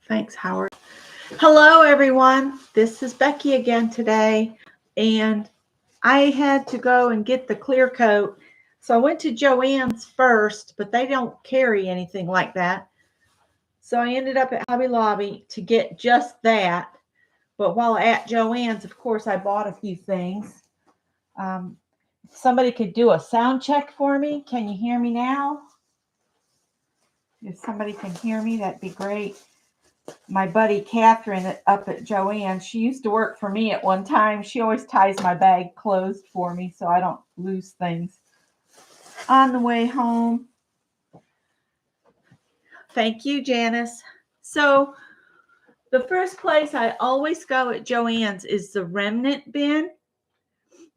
Thanks, Howard. Hello, everyone. This is Becky again today, and I had to go and get the clear coat. So I went to JoAnn's first, but they don't carry anything like that. So I ended up at Hobby Lobby to get just that. But while at JoAnn's, of course, I bought a few things. If somebody could do a sound check for me. Can you hear me now? If somebody can hear me, that'd be great. My buddy Catherine up at JoAnn, she used to work for me at one time. She always ties my bag closed for me so I don't lose things on the way home. Thank you, Janice. So the first place I always go at JoAnn's is the remnant bin.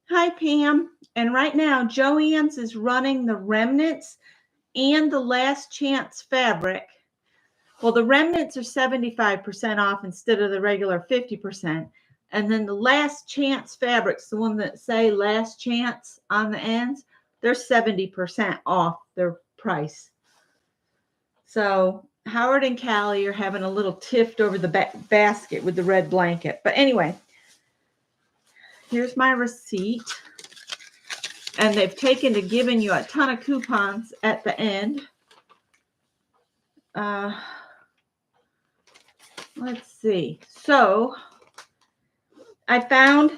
Hi, Pam. And right now, JoAnn's is running the remnants and the last chance fabric. Well, the remnants are 75% off instead of the regular 50%. And then the last chance fabrics, the one that say last chance on the ends, they're 70% off their price. So Howard and Callie are having a little tiff over the basket with the red blanket. But anyway, here's my receipt. And they've taken to giving you a ton of coupons at the end. Let's see. So I found,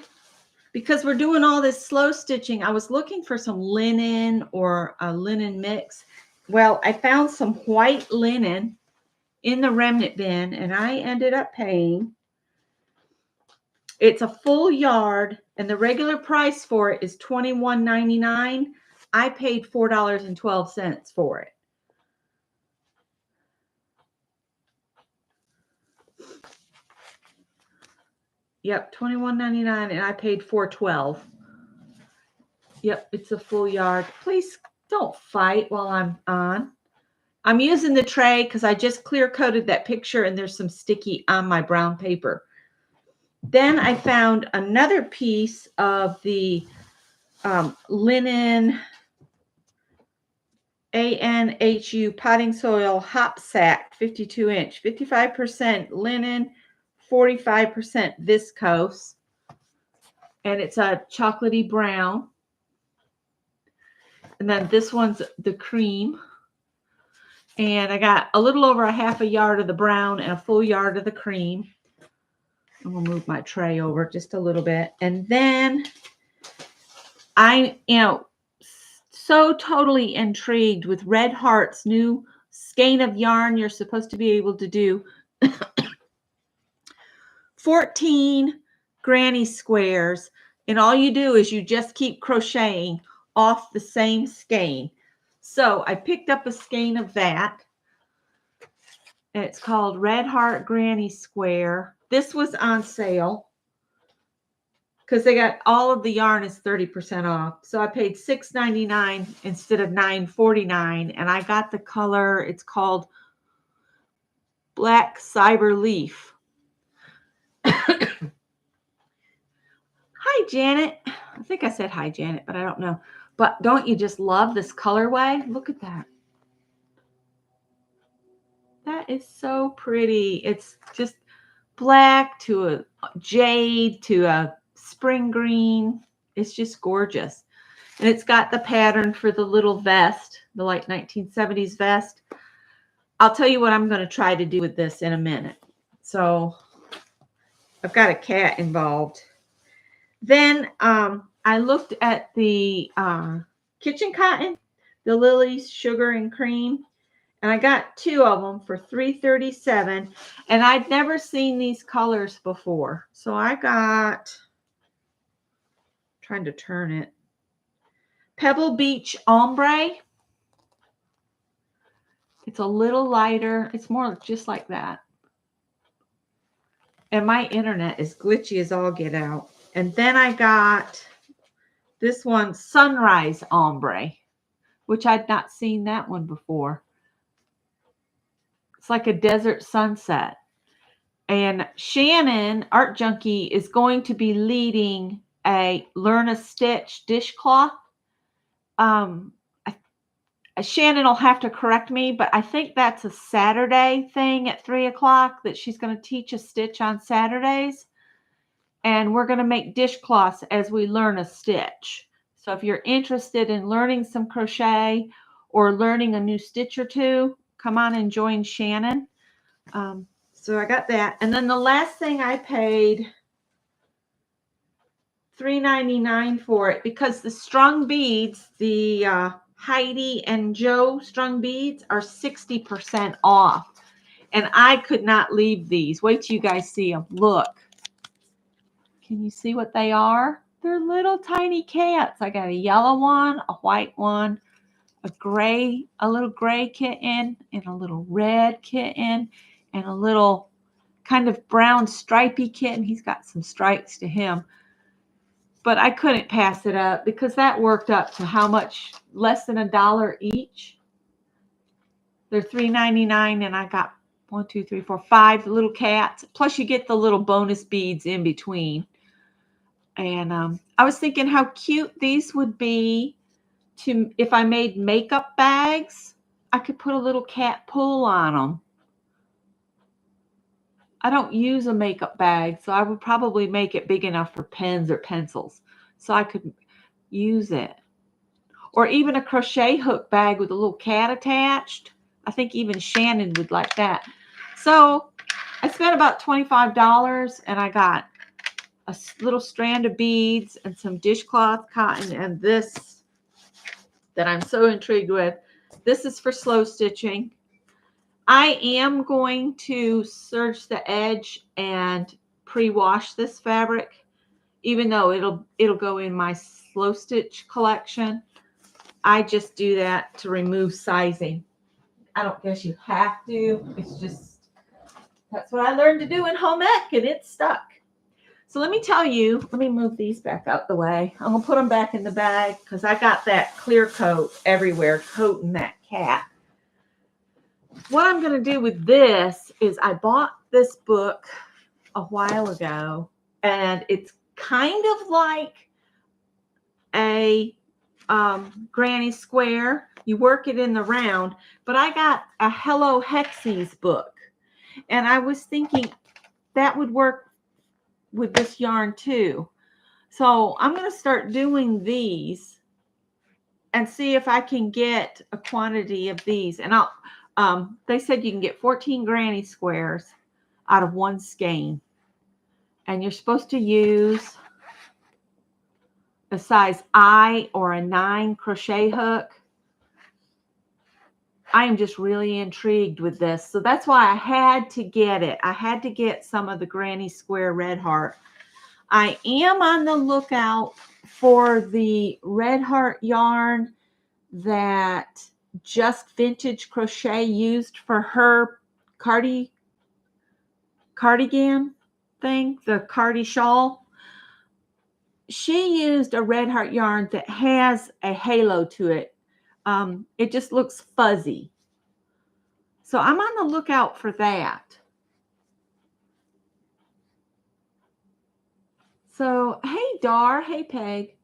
because we're doing all this slow stitching, I was looking for some linen or a linen mix. Well, I found some white linen in the remnant bin, and I ended up paying, it's a full yard, and the regular price for it is $21.99. I paid $4.12 for it. Yep, $21.99, and I paid $4.12. Yep, it's a full yard. Please don't fight while I'm on. I'm using the tray because I just clear coated that picture, and there's some sticky on my brown paper. Then I found another piece of the linen ANHU potting soil hop sack, 52 inch, 55% linen, 45% viscose, and it's a chocolatey brown. And then this one's the cream. And I got a little over a half a yard of the brown and a full yard of the cream. I'm going to move my tray over just a little bit. And then I, so totally intrigued with Red Heart's new skein of yarn. You're supposed to be able to do 14 granny squares. And all you do is you just keep crocheting off the same skein. So I picked up a skein of that. And it's called Red Heart Granny Square. This was on sale because they got all of the yarn is 30% off. So I paid $6.99 instead of $9.49. And I got the color, it's called Black Cyber Leaf. Hi, Janet. I think I said hi, Janet, but I don't know. But don't you just love this colorway? Look at that. That is so pretty. It's just black to a jade to a spring green. It's just gorgeous. And it's got the pattern for the little vest, the like 1970s vest. I'll tell you what I'm going to try to do with this in a minute. So I've got a cat involved. Then I looked at the kitchen cotton, the Lily's Sugar and Cream, and I got 2 of them for $3.37. And I'd never seen these colors before. So I got, trying to turn it, Pebble Beach Ombre. It's a little lighter. It's more just like that. And my internet is glitchy as all get out. And then I got this one, Sunrise Ombre, which I'd not seen that one before. It's like a desert sunset. And Shannon, Art Junkie, is going to be leading a Learn a Stitch dishcloth. Shannon will have to correct me, but I think that's a Saturday thing at 3 o'clock that she's going to teach a stitch on Saturdays. And we're going to make dishcloths as we learn a stitch. So if you're interested in learning some crochet or learning a new stitch or two, come on and join Shannon. So I got that. And then the last thing I paid $3.99 for it because the strung beads, the Heidi and Joe strung beads are 60% off. And I could not leave these. Wait till you guys see them. Look. Can you see what they are? They're little tiny cats. I got a yellow one, a white one, a little gray kitten, and a little red kitten, and a little kind of brown stripy kitten. He's got some stripes to him. But I couldn't pass it up because that worked up to how much? Less than $1 each. They're $3.99, and I got 1, 2, 3, 4, 5 little cats. Plus, you get the little bonus beads in between. And I was thinking how cute these would be to if I made makeup bags. I could put a little cat pull on them. I don't use a makeup bag, so I would probably make it big enough for pens or pencils so I could use it. Or even a crochet hook bag with a little cat attached. I think even Shannon would like that. So I spent about $25 and I got a little strand of beads and some dishcloth cotton and this that I'm so intrigued with. This is for slow stitching. I am going to serge the edge and pre-wash this fabric, even though it'll go in my slow stitch collection. I just do that to remove sizing. I don't guess you have to. It's just, that's what I learned to do in home ec and it's stuck. So let me tell you, let me move these back out the way. I'm going to put them back in the bag because I got that clear coat everywhere coating that cat. What I'm going to do with this is I bought this book a while ago, and it's kind of like a granny square. You work it in the round, but I got a Hello Hexies book, and I was thinking that would work with this yarn too. So I'm going to start doing these and see if I can get a quantity of these. And they said you can get 14 granny squares out of one skein. And you're supposed to use a size I or a 9 crochet hook. I am just really intrigued with this. So that's why I had to get it. I had to get some of the granny square red heart. I am on the lookout for the red heart yarn that Just Vintage Crochet used for her cardigan thing, the cardi shawl. She used a red heart yarn that has a halo to it. It just looks fuzzy. So I'm on the lookout for that. So, hey, Dar. Hey, Peg.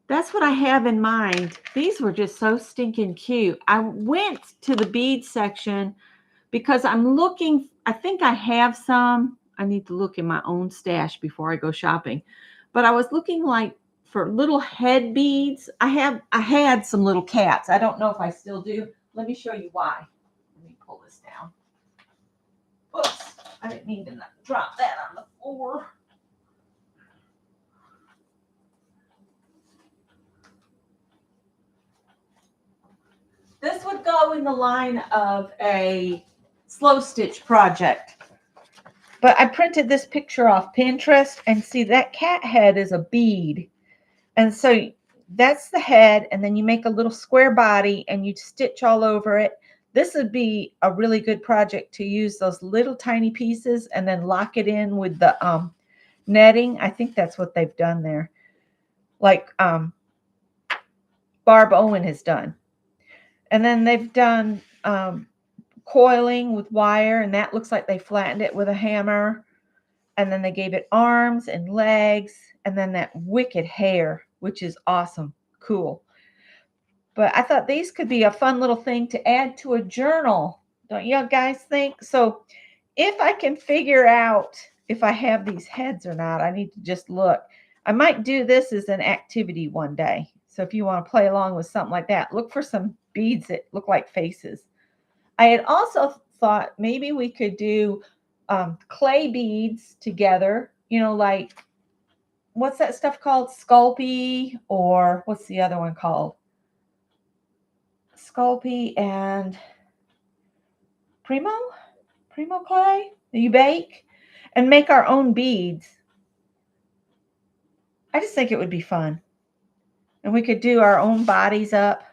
That's what I have in mind. These were just so stinking cute. I went to the bead section because I'm looking. I think I have some. I need to look in my own stash before I go shopping. But I was looking like for little head beads. I had some little cats. I don't know if I still do. Let me show you why. Let me pull this down. Oops. I didn't mean to drop that on the floor. This would go in the line of a slow stitch project. But I printed this picture off Pinterest and see that cat head is a bead. And so that's the head, and then you make a little square body and you stitch all over it. This would be a really good project to use those little tiny pieces and then lock it in with the netting. I think that's what they've done there. Like Barb Owen has done. And then they've done coiling with wire, and that looks like they flattened it with a hammer. And then they gave it arms and legs, and then that wicked hair, which is awesome. Cool. But I thought these could be a fun little thing to add to a journal. Don't you guys think? So if I can figure out if I have these heads or not, I need to just look. I might do this as an activity one day. So if you want to play along with something like that, look for some beads that look like faces. I had also thought maybe we could do clay beads together, like what's that stuff called? Sculpey, or what's the other one called? Sculpey and Primo clay that you bake and make our own beads. I just think it would be fun. And we could do our own bodies up.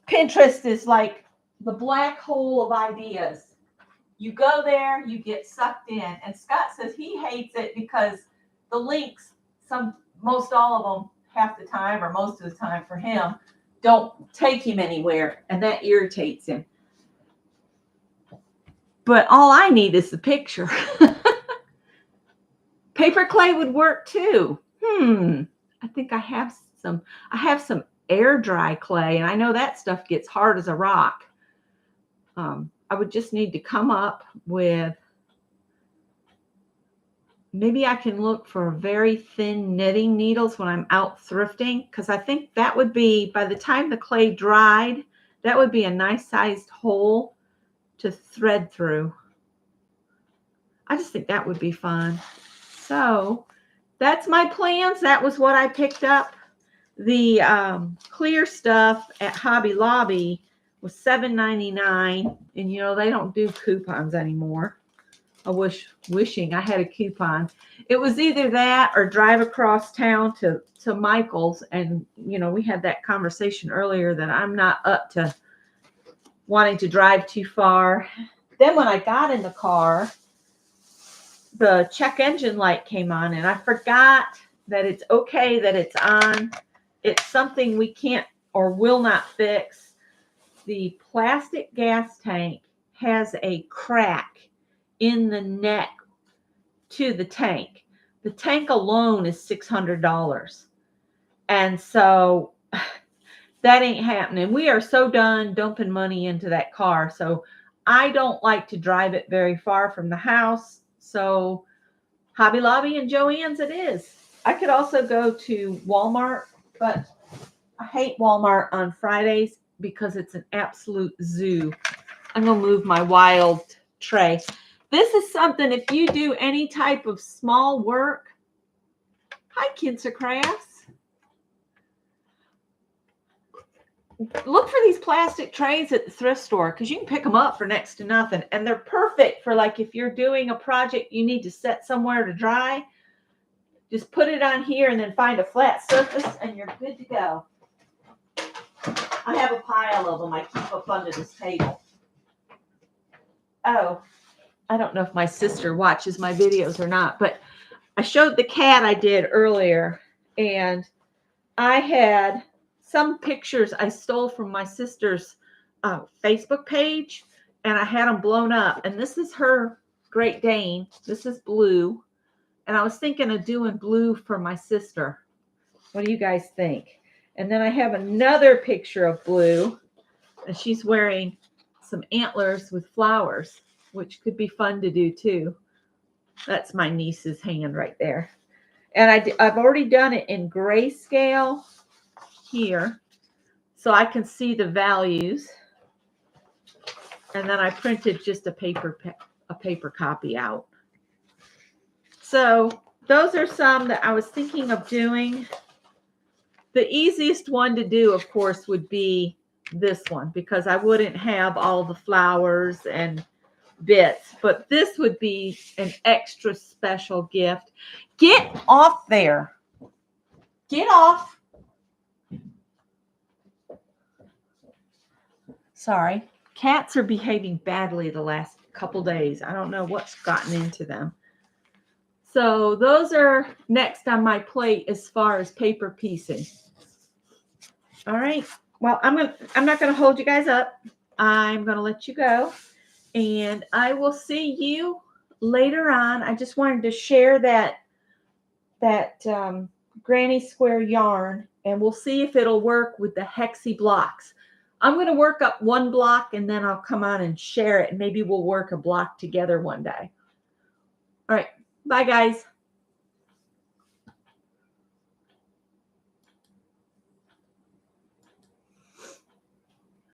Pinterest is like the black hole of ideas. You go there, you get sucked in. And Scott says he hates it because the links, most all of them, half the time or most of the time for him, don't take him anywhere. And that irritates him. But all I need is the picture. Paper clay would work too. I think I have some air dry clay, and I know that stuff gets hard as a rock. I would just need to come up with, maybe I can look for very thin knitting needles when I'm out thrifting, because I think that would be, by the time the clay dried, that would be a nice sized hole to thread through. I just think that would be fun. So that's my plans. That was what I picked up. The clear stuff at Hobby Lobby was $7.99, and they don't do coupons anymore. I wishing I had a coupon. It was either that or drive across town to Michael's, and we had that conversation earlier that I'm not up to wanting to drive too far. Then when I got in the car, the check engine light came on, and I forgot that it's okay that it's on. It's something we can't or will not fix. The plastic gas tank has a crack in the neck to the tank. The tank alone is $600. And so that ain't happening. We are so done dumping money into that car. So I don't like to drive it very far from the house. So Hobby Lobby and JoAnn's it is. I could also go to Walmart, but I hate Walmart on Fridays because it's an absolute zoo. I'm going to move my wild tray. This is something, if you do any type of small work. Hi, Kinsa Crafts. Look for these plastic trays at the thrift store, because you can pick them up for next to nothing. And they're perfect for, like, if you're doing a project you need to set somewhere to dry. Just put it on here and then find a flat surface and you're good to go. I have a pile of them I keep up under this table. Oh, I don't know if my sister watches my videos or not, but I showed the cat I did earlier, and I had some pictures I stole from my sister's Facebook page, and I had them blown up. And this is her Great Dane. This is Blue. And I was thinking of doing Blue for my sister. What do you guys think? And then I have another picture of Blue, and she's wearing some antlers with flowers, which could be fun to do too. That's my niece's hand right there. And I've already done it in grayscale here, so I can see the values. And then I printed just a paper copy out. So those are some that I was thinking of doing. The easiest one to do, of course, would be this one, because I wouldn't have all the flowers and bits. But this would be an extra special gift. Get off there. Get off. Sorry. Cats are behaving badly the last couple days. I don't know what's gotten into them. So those are next on my plate as far as paper piecing. All right. Well, I'm not going to hold you guys up. I'm going to let you go, and I will see you later on. I just wanted to share that Granny Square yarn and we'll see if it'll work with the hexy blocks. I'm going to work up one block and then I'll come on and share it, and maybe we'll work a block together one day. All right. Bye, guys.